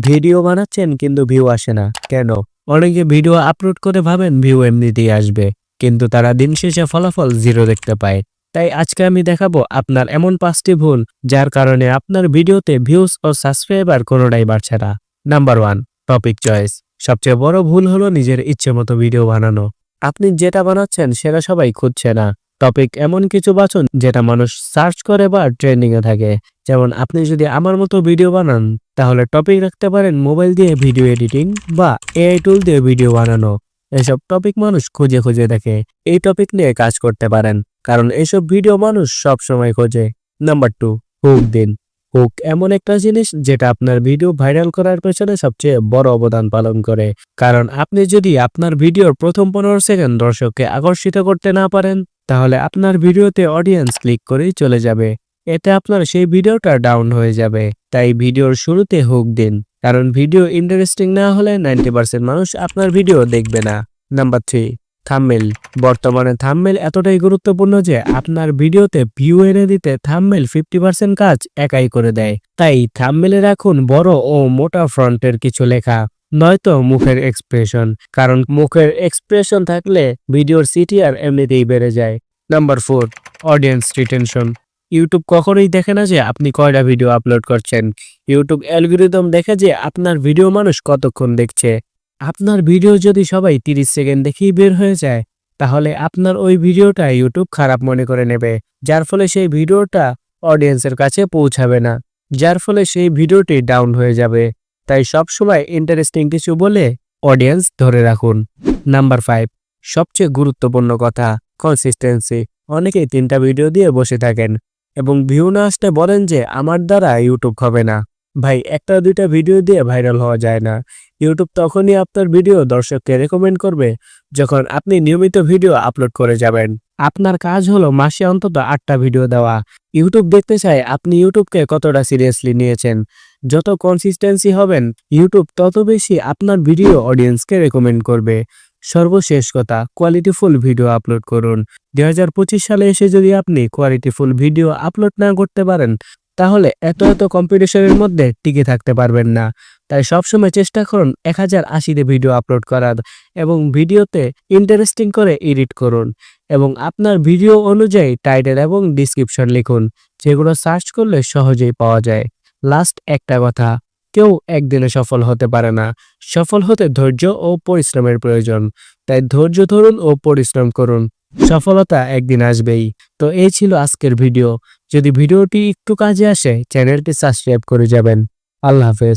Video বানাচ্ছেন কিন্তু view আসে না কেন? অনেকে ভিডিও আপলোড করে ভাবেন ভিউ এমনিতেই আসবে, কিন্তু তারা দিন শেষে ফলাফল জিরো দেখতে পায়। তাই আজকে আমি দেখাবো আপনার এমন 5টি ভুল যার কারণে আপনার ভিডিওতে ভিউজ ও সাবস্ক্রাইবার কোনোটাই বাড়ছে না। Number 1, topic choice. সবচেয়ে বড় ভুল হলো নিজের ইচ্ছে মতো ভিডিও বানানো। আপনি যেটা বানাচ্ছেন সেটা সবাই খুঁজছে না। টপিক এমন কিছু বাছুন যেটা মানুষ সার্চ করে বা ট্রেন্ডিং এ থাকে। যেমন আপনি যদি আমার মতো ভিডিও বানান, তাহলে টপিক রাখতে পারেন মোবাইল দিয়ে ভিডিও এডিটিং বা এআই টুল দিয়ে ভিডিও বানানো। এসব টপিক মানুষ খুঁজে খুঁজে দেখে। এই টপিক নিয়ে কাজ করতে পারেন, কারণ এইসব ভিডিও মানুষ সব সময় খোঁজে। নাম্বার 2, হুক দিন। হুক এমন একটা জিনিস যেটা আপনার ভিডিও ভাইরাল করার পেছনে সবচেয়ে বড় অবদান পালন করে। কারণ আপনি যদি আপনার ভিডিওর প্রথম 15 সেকেন্ড দর্শককে আকর্ষিত করতে না পারেন, তাহলে আপনার ভিডিওতে অডিয়েন্স ক্লিক করেই চলে যাবে। এতে আপনার সেই ভিডিওটা ডাউন হয়ে যাবে। তাই ভিডিওর শুরুতে হুক দিন, কারণ ভিডিও ইন্টারেস্টিং না হলে 90% মানুষ আপনার ভিডিও দেখবে না। Number 3, thumbnail. বর্তমানে থাম্বনেল এতটাই গুরুত্বপূর্ণ যে আপনার ভিডিওতে ভিউ এনে দিতে থাম্বনেল 50% কাজ একাই করে দেয়। তাই থাম্বনেলে রাখুন বড় ও মোটা ফন্টের কিছু লেখা, নয়তো মুখের এক্সপ্রেশন, কারণ মুখের এক্সপ্রেশন থাকলে ভিডিওর সিটিআর এমনিতেই বেড়ে যায়। Number 4, audience retention. ইউটিউব কখনোই দেখে না যে আপনি কয়টা ভিডিও আপলোড করছেন। ইউটিউব অ্যালগরিদম দেখে যে আপনার ভিডিও মানুষ কতক্ষণ দেখছে। আপনার ভিডিও যদি সবাই 30 সেকেন্ড দেখেই বের হয়ে যায়, তাহলে আপনার ওই ভিডিওটা ইউটিউব খারাপ মনে করে নেবে, যার ফলে সেই ভিডিওটা অডিয়েন্সের কাছে পৌঁছাবে না, যার ফলে সেই ভিডিওটি ডাউন হয়ে যাবে। তাই সবসময় ইন্টারেস্টিং কিছু বলে অডিয়েন্স ধরে রাখুন। নাম্বার 5, সবচেয়ে গুরুত্বপূর্ণ কথা, কনসিস্টেন্সি। অনেকেই 3টা ভিডিও দিয়ে বসে থাকেন এবং ভিউ না আসতে বলেন যে আমার দ্বারা ইউটিউব হবে না। ভাই, 1টা 2টা ভিডিও দিয়ে ভাইরাল হওয়া যায় না। ইউটিউব তখনই আপনার ভিডিও দর্শককে রেকমেন্ড করবে যখন আপনি নিয়মিত ভিডিও আপলোড করে যাবেন। আপনার কাজ হলো মাসে অন্তত 8টা ভিডিও দেওয়া। ইউটিউব দেখতে চায় আপনি ইউটিউবকে কতটা সিরিয়াসলি নিয়েছেন। যত কনসিস্টেন্সি হবেন, ইউটিউব তত বেশি আপনার ভিডিও অডিয়েন্সকে রেকমেন্ড করবে। সর্বশেষ কথা, কোয়ালিটিফুল ভিডিও আপলোড করুন। 2025 সালে এসে যদি আপনি কোয়ালিটিফুল ভিডিও আপলোড না করতে পারেন, তাহলে এত কম্পিটিশনের মধ্যে টিকে থাকতে পারবেন না। তাই সবসময় চেষ্টা করুন 1080তে ভিডিও আপলোড করার এবং ভিডিওতে ইন্টারেস্টিং করে এডিট করুন এবং আপনার ভিডিও অনুযায়ী টাইটেল এবং ডিসক্রিপশন লিখুন, যেগুলো সার্চ করলে সহজেই পাওয়া যায়। লাস্ট একটা কথা, কেউ একদিনে সফল হতে পারে না। সফল হতে ধৈর্য ও পরিশ্রমের প্রয়োজন। তাই ধৈর্য ধরুন ও পরিশ্রম করুন, সফলতা একদিন আসবেই। তো এই ছিল আজকের ভিডিও। যদি ভিডিওটি একটু কাজে আসে, চ্যানেলটি সাবস্ক্রাইব করে যাবেন। আল্লাহ হাফেজ।